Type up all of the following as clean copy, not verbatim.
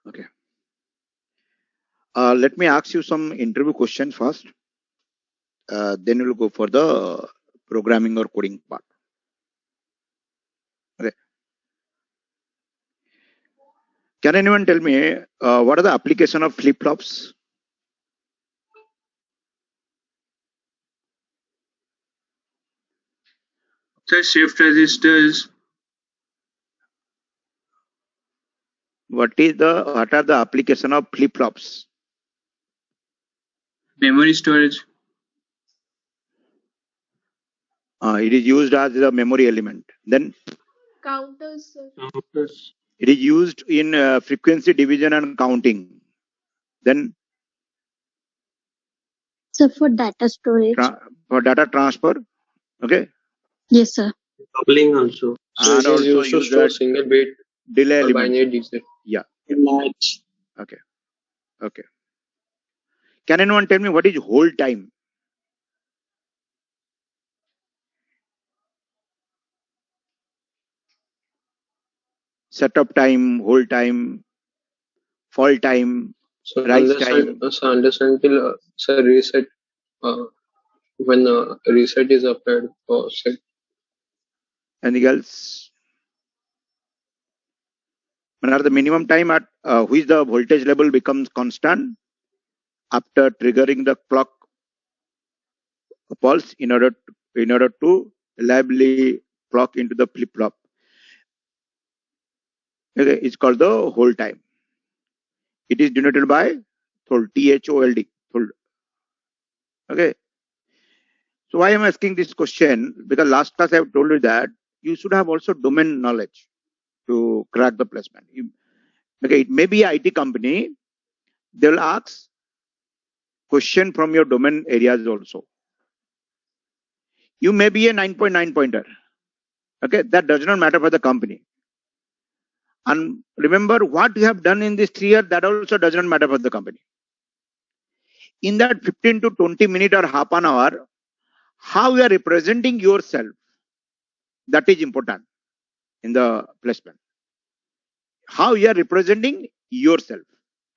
Okay. Let me ask you some interview questions first. Then we'll go for the programming or coding part. Okay. Can anyone tell me what are the application of flip-flops? The shift registers. What are the application of flip-flops? Memory storage. It is used as the memory element. Then Counters, sir. Counters. it is used in frequency division and counting. Then Sir, for data storage. for data transfer. Okay. Yes, sir. Coupling also. So And it is also used to use store that single bit delay or element. binary digit. Yeah. Match. Okay. Okay. Can anyone tell me what is hold time? Setup time, hold time, fall time, So rise time. until reset when reset is applied for set. Anything else? When are the minimum time at which the voltage level becomes constant after triggering the clock pulse in order to reliably clock into the flip flop. Okay, it's called the hold time. It is denoted by THOLD, THOLD, THOLD. Okay. So why am I asking this question? Because last class I have told you that you should have also domain knowledge to crack the placement. Okay, it may be an IT company. They'll ask question from your domain areas also. You may be a 9.9 pointer. Okay, that does not matter for the company. And remember what you have done in this 3 years, that also does not matter for the company. In that 15 to 20 minutes or half an hour, how you are representing yourself, that is important in the placement. How you are representing yourself,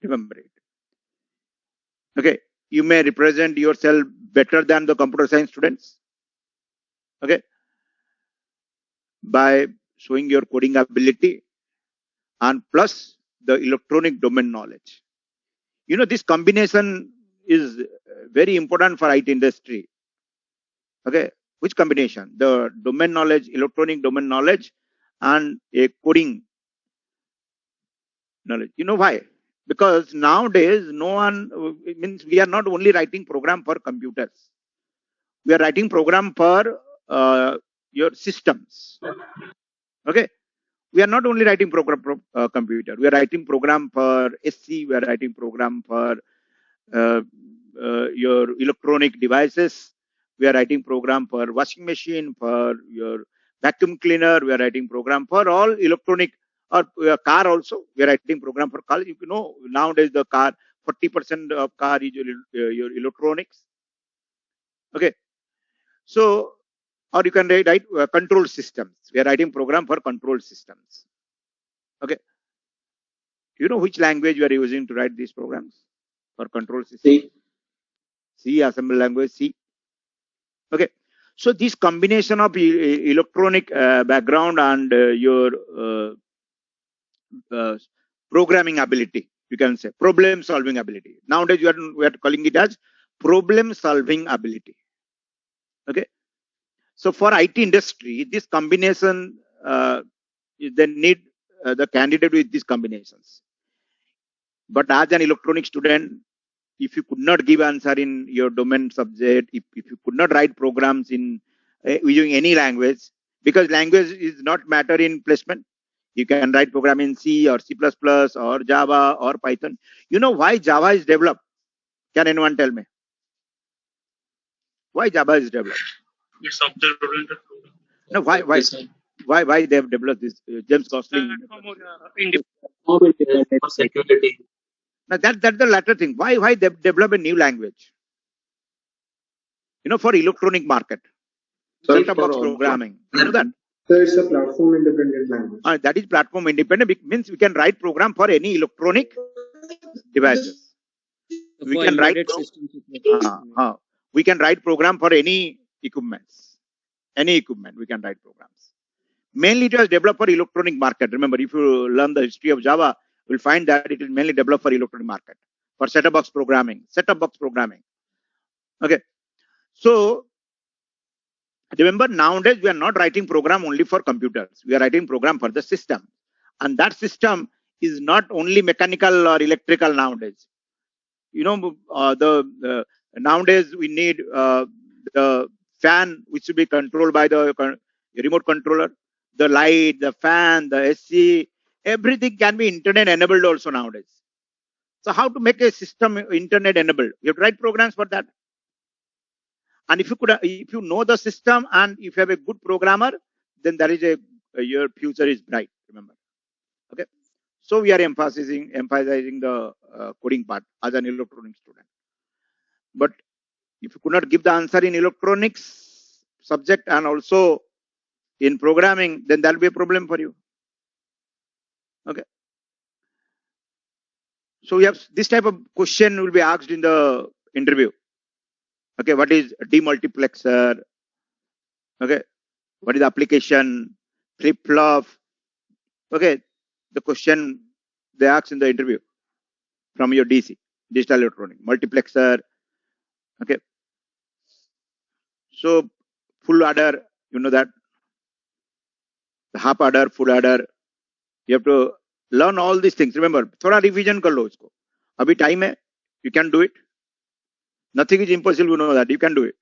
remember it. Okay, you may represent yourself better than the computer science students. Okay, by showing your coding ability and plus the electronic domain knowledge. You know, this combination is very important for IT industry. Okay, which combination? The domain knowledge, electronic domain knowledge, and a coding knowledge. You know why? Because nowadays, no one, it means we are not only writing program for computers. We are writing program for your systems. Okay, we are not only writing program for computer. We are writing program for SC. We are writing program for your electronic devices. We are writing program for washing machine, for your vacuum cleaner. We are writing program for all electronic, or car also. We are writing program for car. You know, nowadays the car, 40% of car is your electronics. Okay. So, or you can write control systems. We are writing program for control systems. Okay. You know which language we are using to write these programs for control systems? C, assembly language, C. Okay. So this combination of electronic background and your programming ability, you can say problem solving ability. Nowadays we are calling it as problem solving ability. Okay. So for IT industry, this combination, they need the candidate with these combinations. But as an electronic student, if you could not give answer in your domain subject, if you could not write programs in using any language, because language is not matter in placement. You can write program in C or C++ or Java or Python. You know why Java is developed? Can anyone tell me? Why Java is developed? It's object-oriented program. No, why they have developed this? James Gosling. For security. Now that's the latter thing. Why they develop a new language? You know, for electronic market, set-top box programming. You know that? So it's a platform independent language. That is platform independent. Means we can write program for any electronic devices. We For can write embedded systems. it was- we can write program for any equipments. Any equipment we can write programs. Mainly it was developed for electronic market. Remember, if you learn the history of Java, you'll find that it is mainly developed for electronic market, for set-top box programming. Set-top box programming. Okay. So remember, nowadays we are not writing program only for computers. We are writing program for the system, and that system is not only mechanical or electrical nowadays. You know, nowadays we need the fan, which should be controlled by the remote controller, the light, the fan, the AC, everything can be internet enabled also nowadays. So how to make a system internet enabled? You have to write programs for that. And if you know the system and if you have a good programmer, then there is your future is bright. Remember, okay. So we are emphasizing the coding part as an electronics student. But if you could not give the answer in electronics subject and also in programming, then that will be a problem for you. Okay. So we have this type of question will be asked in the interview. Okay, what is demultiplexer? Okay, what is the application? Flip-flop. Okay, the question they ask in the interview from your DC, digital electronic, multiplexer. Okay. So full adder, you know that. The half adder, full adder. You have to learn all these things. Remember, थोड़ा revision कर लो इसको. अभी time है, you can do it. Nothing is impossible, you know that. You can do it.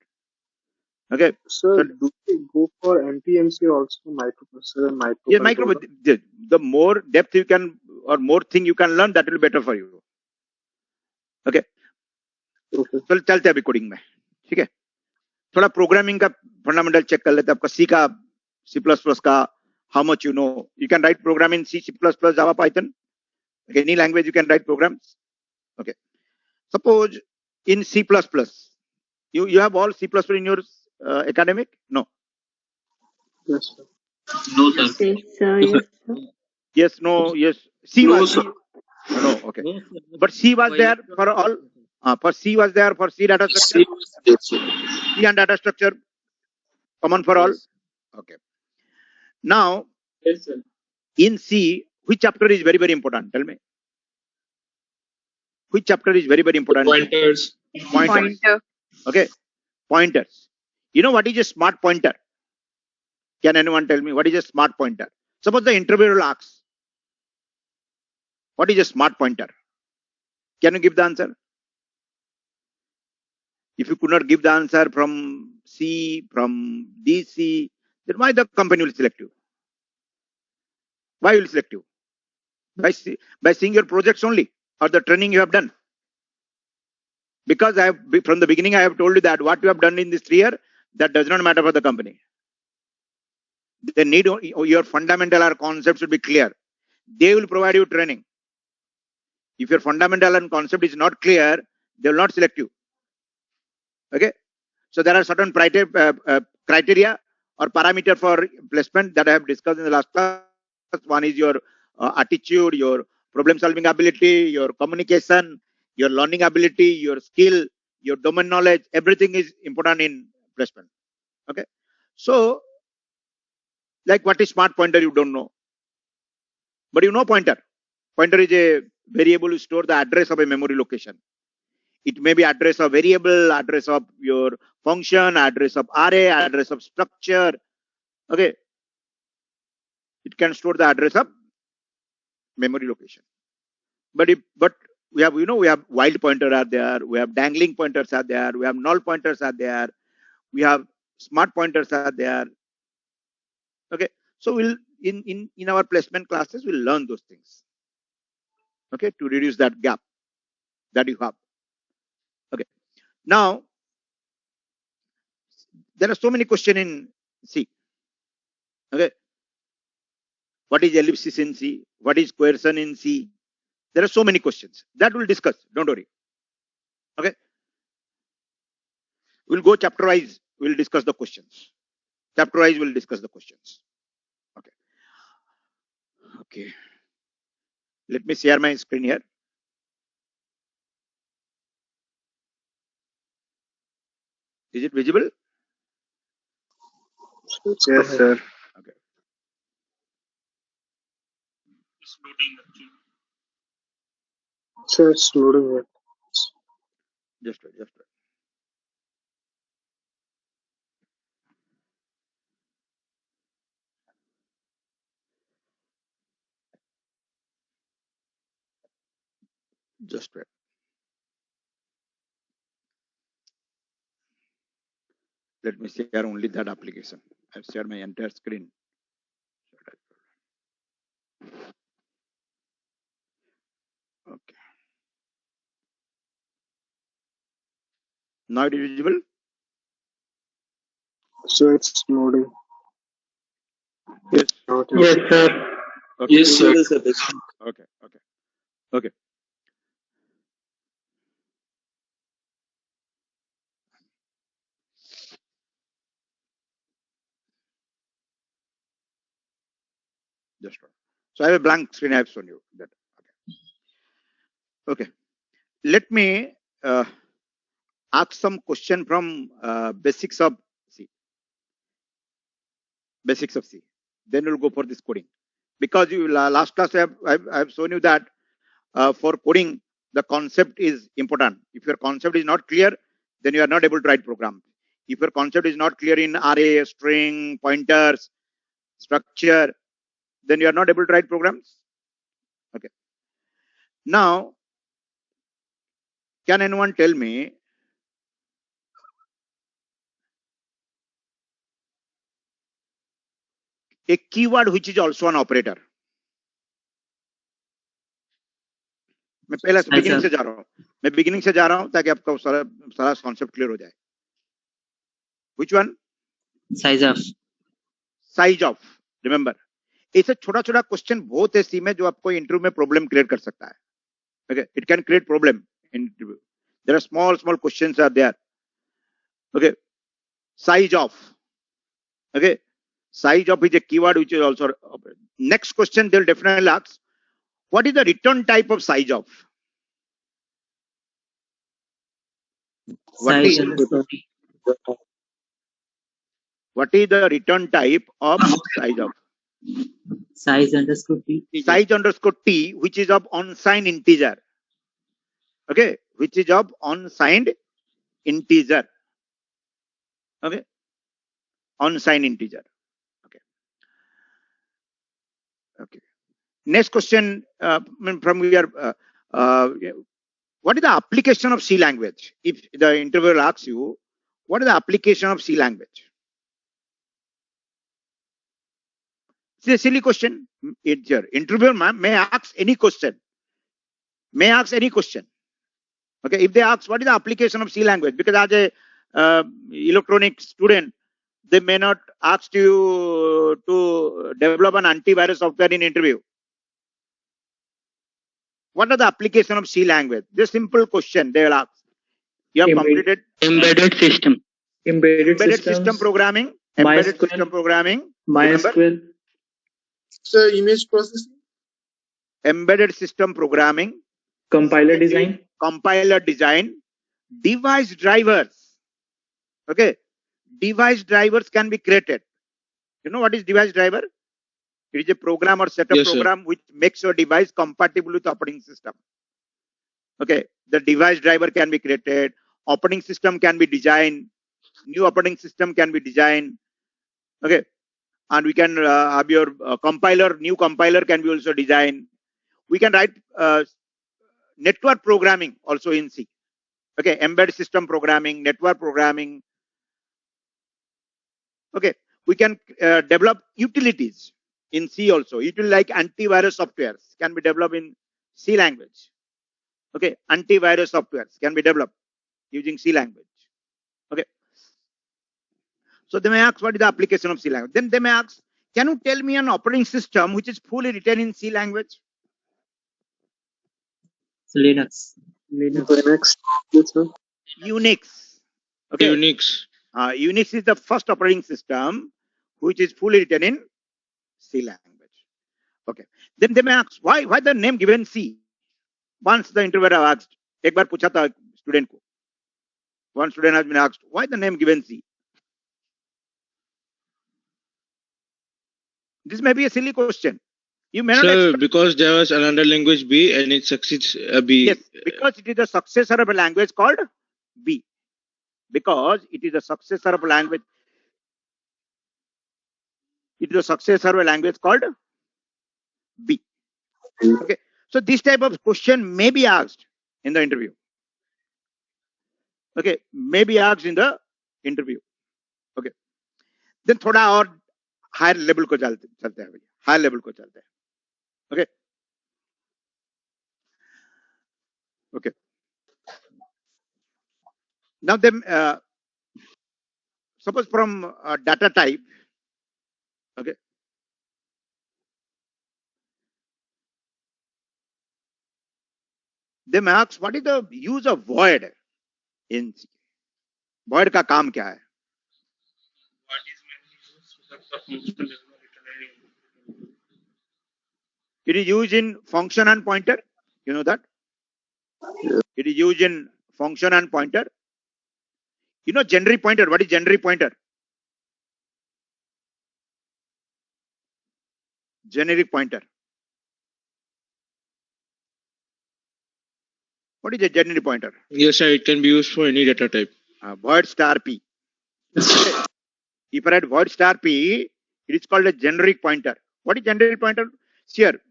Okay. Sir, So, do we go for MPMC also, microprocessor and yeah, microcontroller? the more depth you can or more thing you can learn, that will be better for you. Okay. Okay. चल चलते हैं अभी coding में. ठीक है. थोड़ा programming का fundamental check कर लेते हैं. आपका सी का, C++ का, how much you know. You can write program in C, C++, Java, Python. Okay, any language you can write programs. Okay. Suppose in C++, you have all C++ in your academic? No. Yes, sir. No, sir. Yes, sir. Yes, sir. Yes, no, yes. C No, was sir. no, okay. No, sir. But C was For there for electronic all. For C was there for C data structure. Yes, sir. C and data structure common for all. Yes. Okay. Now Yes, sir. in C, which chapter is very very important? Tell me. Which chapter is very very important? Pointers. Pointers. Okay. Pointers. You know what is a smart pointer? Can anyone tell me what is a smart pointer? Suppose the interviewer asks, what is a smart pointer? Can you give the answer? If you could not give the answer from C, from DC, then why the company will select you? Why will select you? By seeing your projects only or the training you have done. Because from the beginning I have told you that what you have done in this 3 years, that does not matter for the company. They need your fundamental or concept should be clear. They will provide you training. If your fundamental and concept is not clear, they will not select you. Okay. So there are certain criteria or parameter for placement that I have discussed in the last class. One is your attitude, your problem solving ability, your communication, your learning ability, your skill, your domain knowledge. Everything is important in placement. Okay. So like what is smart pointer, you don't know. But you know pointer. Pointer is a variable to store the address of a memory location. It may be address of variable, address of your function, address of array, address of structure. Okay. It can store the address of memory location. But we have, we have wild pointer are there, we have dangling pointers are there, we have null pointers are there, we have smart pointers are there. Okay. So we'll in our placement classes we'll learn those things. Okay, to reduce that gap that you have. Okay. Now there are so many questions in C. Okay. What is ellipsis in C? What is coercion in C? There are so many questions that we'll discuss. Don't worry. Okay. We'll go chapter wise. We'll discuss the questions. Chapter wise, we'll discuss the questions. Okay. Let me share my screen here. Is it visible? Yes, sir. Okay. Sir, it's loading it. Just wait. Just wait. Let me share only that application. I've shared my entire screen. Okay. Now it is visible? So it's loading. Yes. Not Yes, yet. sir. Okay. Yes, sir. Okay. Just wait. So I have a blank screen. I have shown you that. Okay. Let me ask some question from basics of C. Then we'll go for this coding. Because last class I have shown you that for coding, the concept is important. If your concept is not clear, then you are not able to write program. If your concept is not clear in array, string, pointers, structure, then you are not able to write programs. Okay. Now, can anyone tell me a keyword which is also an operator? मैं पहले beginning से जा रहा हूं ताकि आपका सारा concept clear हो जाए. Which one? Size of. Remember, ऐसे छोटा छोटा क्वेश्चन बहुत है सी में जो आपको इंटरव्यू में प्रॉब्लम क्रिएट कर सकता है. Okay, it can create problem in interview. There are small questions are there. Okay, size of. Okay, size of is a keyword which is also next question. They'll definitely ask, what is the return type of size of? What is the return type of size of? Size underscore t. Size underscore t, which is of unsigned integer. Okay, which is of unsigned integer. Okay, unsigned integer. Okay. Next question from your what is the application of C language? If the interviewer asks you, what is the application of C language? It's a silly question. Interviewer may ask any question. Okay, if they ask what is the application of C language, because as a electronic student, they may not ask you to develop an antivirus software in interview. What are the application of C language? This simple question they will ask. You have completed Embedded system. Embedded system programming. Embedded system programming. MySQL. Sir, image processing. Embedded system programming. Compiler design. Device drivers. Okay. Device drivers can be created. You know what is device driver? It is a program or set of program which makes your device compatible with operating system. Okay. The device driver can be created. Operating system can be designed. New operating system can be designed. Okay. And we can have your compiler, new compiler can be also designed. We can write network programming also in C. Okay, embedded system programming, network programming. Okay, we can develop utilities in C also. Utility like antivirus softwares can be developed in C language. Okay, antivirus softwares can be developed using C language. Okay. So they may ask, what is the application of C language? Then they may ask, can you tell me an operating system which is fully written in C language? Linux. Linux. Yes, sir. Unix. Okay. Unix is the first operating system which is fully written in C language. Okay. Then they may ask, why the name given C? Once the interviewer asked, एक बार पूछा था student को. One student has been asked, why the name given C? This may be a silly question. You may not Sir, expect. because there was another language B and it succeeds B. Yes, because it is a successor of a language called B. Because it is a successor of a language. It is a successor of a language called B. Okay. So this type of question may be asked in the interview. Okay. May be asked in the interview. Okay. Then थोड़ा और higher level को चलते हैं. Higher level को चलते हैं. Okay. Okay. Now then, suppose from data type. Okay. They may ask, what is the use of void in C? Void का काम क्या है? It is used in function and pointer. You know that? It is used in function and pointer. You know generic pointer. What is generic pointer? Generic pointer. What is a generic pointer? Yes, sir. It can be used for any data type. Void star P. If I write void star P, it is called a generic pointer. What is generic pointer? Here,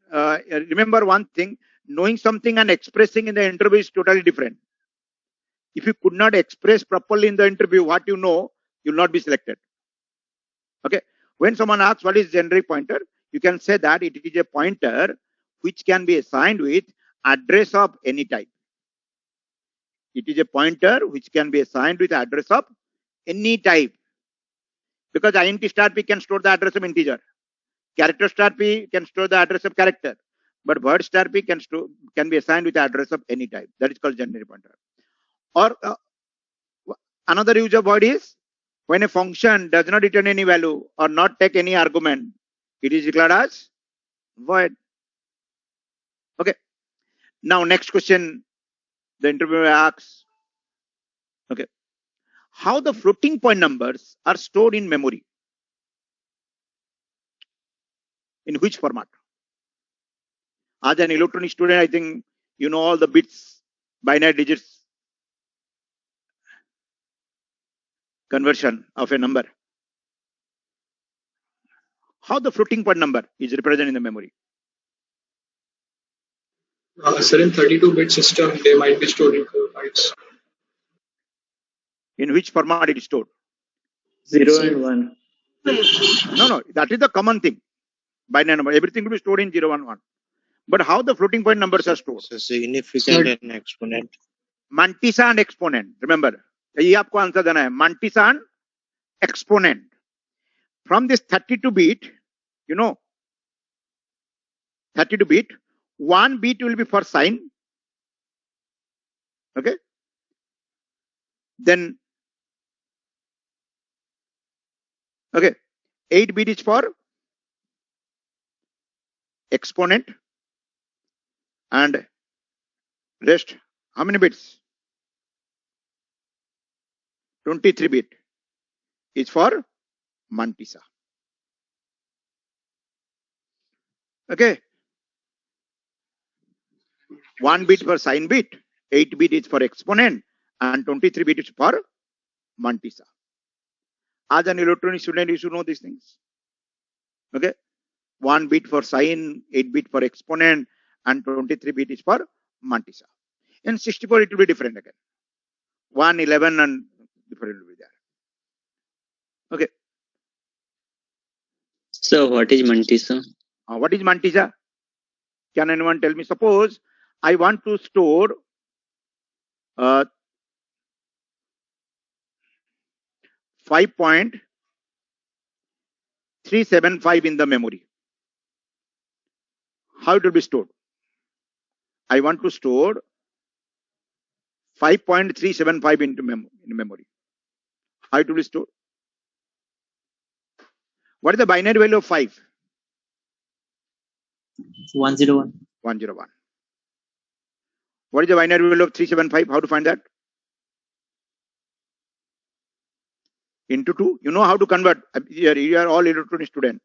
remember one thing, knowing something and expressing in the interview is totally different. If you could not express properly in the interview what you know, you will not be selected. Okay. When someone asks what is generic pointer, you can say that it is a pointer which can be assigned with address of any type. It is a pointer which can be assigned with address of any type. Because int star p can store the address of integer. Character star p can store the address of character. But word star p can be assigned with the address of any type. That is called generic pointer. Or another use of void is when a function does not return any value or not take any argument, it is declared as void. Okay. Now next question the interviewer asks. Okay. How the floating point numbers are stored in memory? In which format? As an electronic student, I think you know all the bits, binary digits conversion of a number. How the floating point number is represented in the memory? Sir, in 32-bit system, they might be stored in 4 bytes. In which format it is stored? 0 and 1. No, that is the common thing. Binary number, everything will be stored in 0 and 1. But how the floating point numbers are stored? So significant and exponent. Mantissa and exponent. Remember, ये आपको answer देना है. Mantissa and exponent. From this 32-bit, you know, 32-bit, 1 bit will be for sign. Okay. Then, okay, 8 bit is for exponent. And rest, how many bits? 23 bit is for Mantissa. Okay. 1 bit for sign bit, 8 bit is for exponent, and 23 bit is for Mantissa. As an electronic student, you should know these things. Okay. 1 bit for sign, 8 bit for exponent, and 23 bit is for Mantissa. In 64, it will be different again. 1, 11, and different will be there. Okay. So, what is Mantissa? What is Mantissa? Can anyone tell me? Suppose I want to store 5.375 in the memory. How it will be stored? I want to store 5.375 in memory. How it will be stored? What is the binary value of 5? 101. 101. What is the binary value of 375? How to find that? Into 2. You know how to convert. You are all electronic student.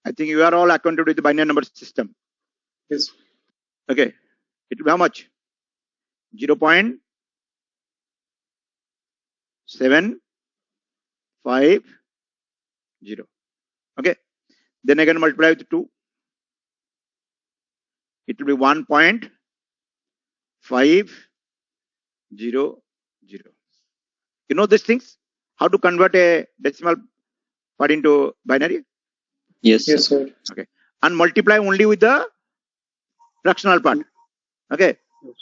I think you are all acquainted with the binary number system. Yes. Okay. It will be how much? 0.750. Okay. Then again multiply with 2. It will be 1.500. You know these things? How to convert a decimal part into binary? Yes, Yes, sir. sir. Okay. And multiply only with the fractional part. Okay. Yes.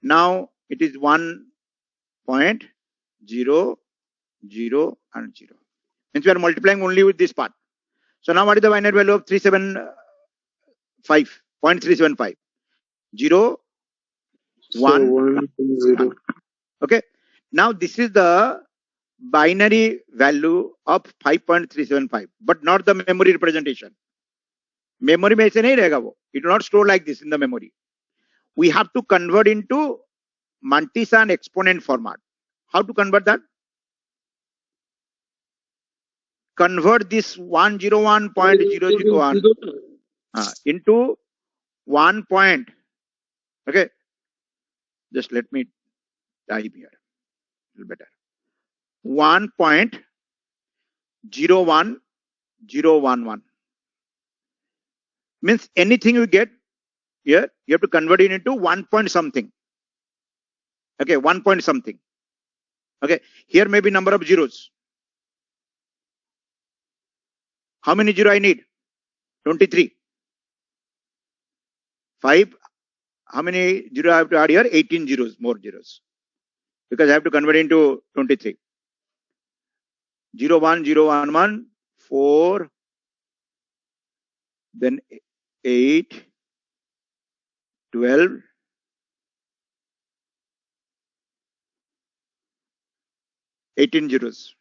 Now it is 1.000 and 0. Means we are multiplying only with this part. So now what is the binary value of 375? 0.375. 0, So 1, 1, 0. 1. Okay. Now this is the binary value of 5.375, but not the memory representation. Memory में ऐसे नहीं रहेगा वो. It will not store like this in the memory. We have to convert into Mantissa and exponent format. How to convert that? Convert this 101.001 into 1 point. Okay. Just let me type here. A little better. 1.01011. Means anything you get here, you have to convert it into 1 point something. Okay, 1 point something. Okay, here may be number of zeros. How many zero I need? 23. 5. How many zero I have to add here? 18 zeros, more zeros. Because I have to convert into 23. 0, 1, 0, 1, 1, 4, then 8, 12, 18 zeros.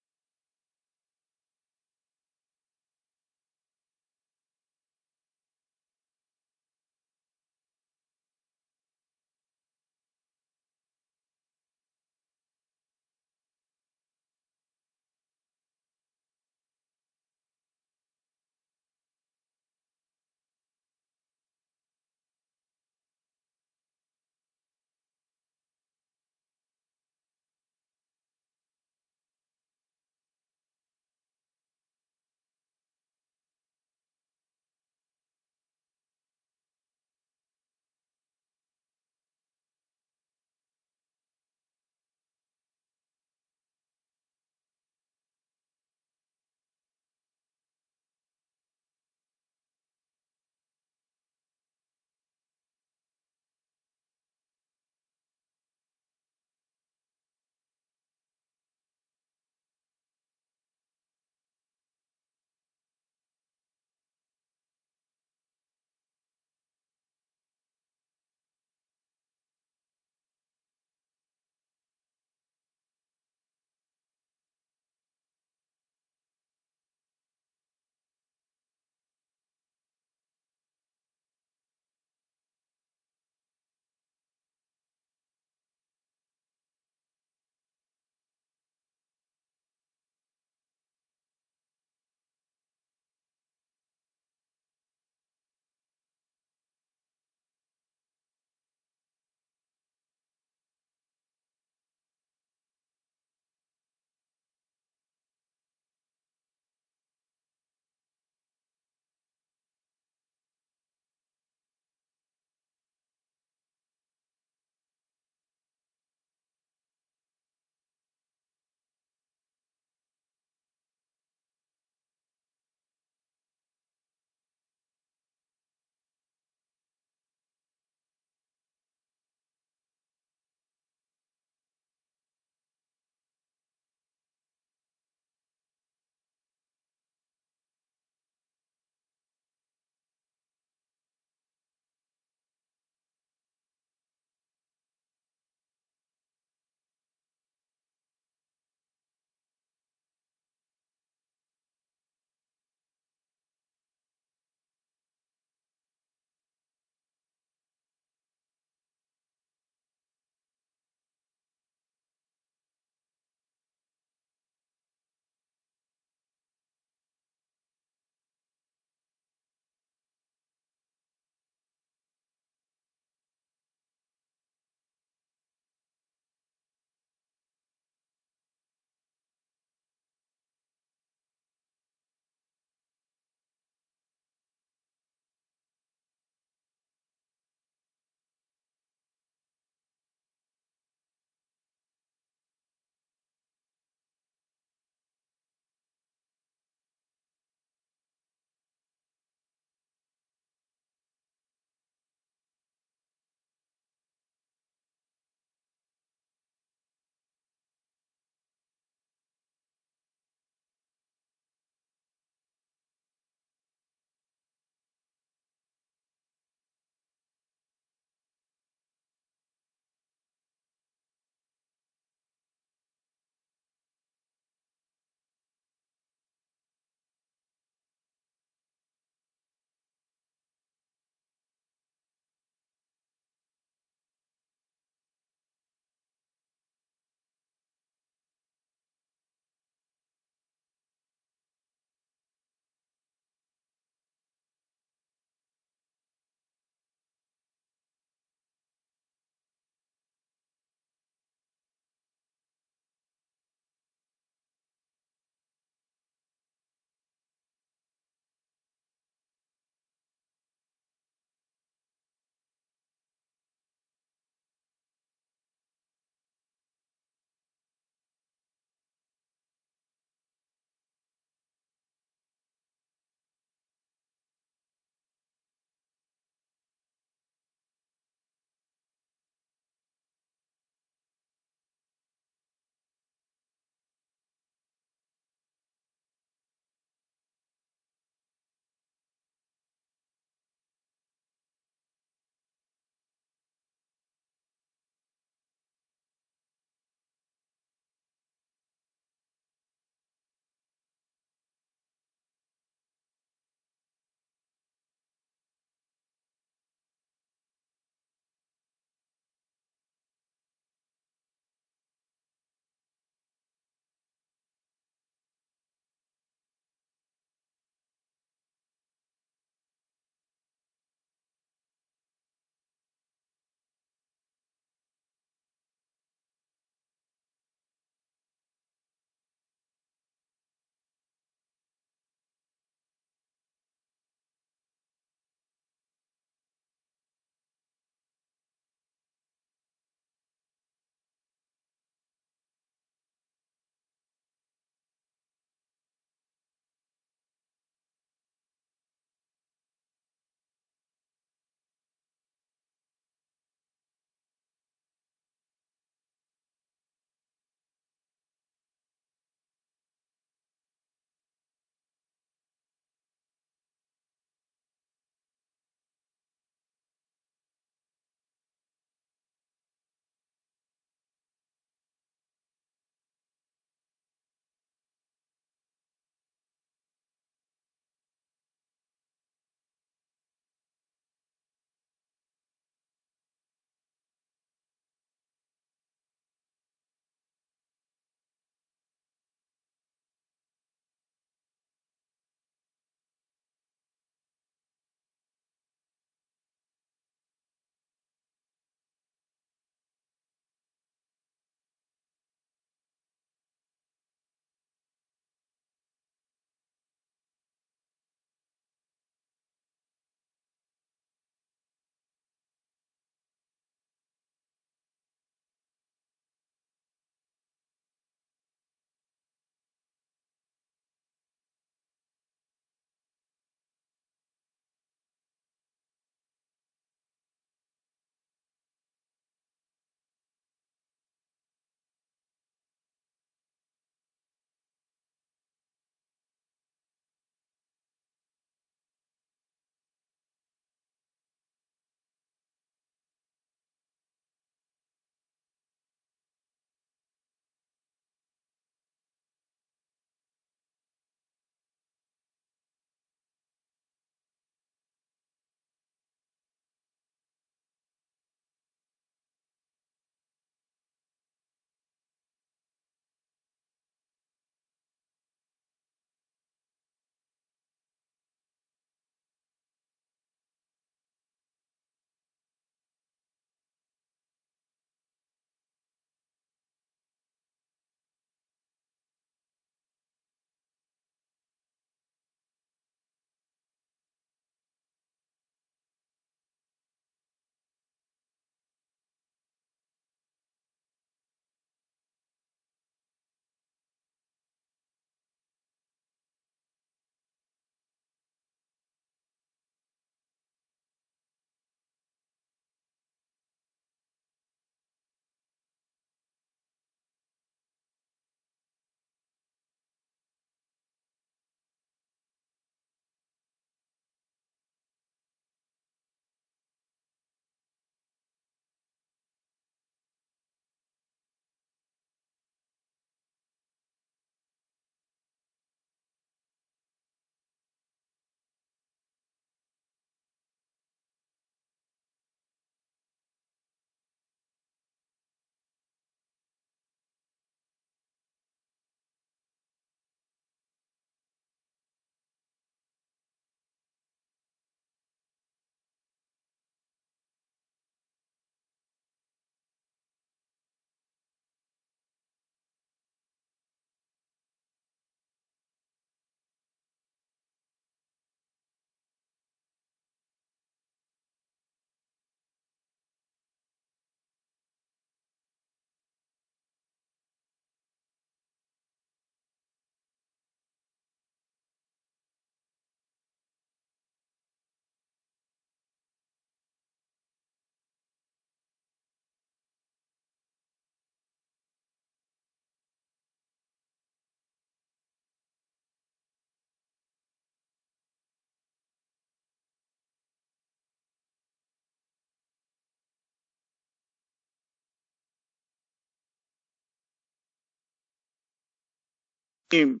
Team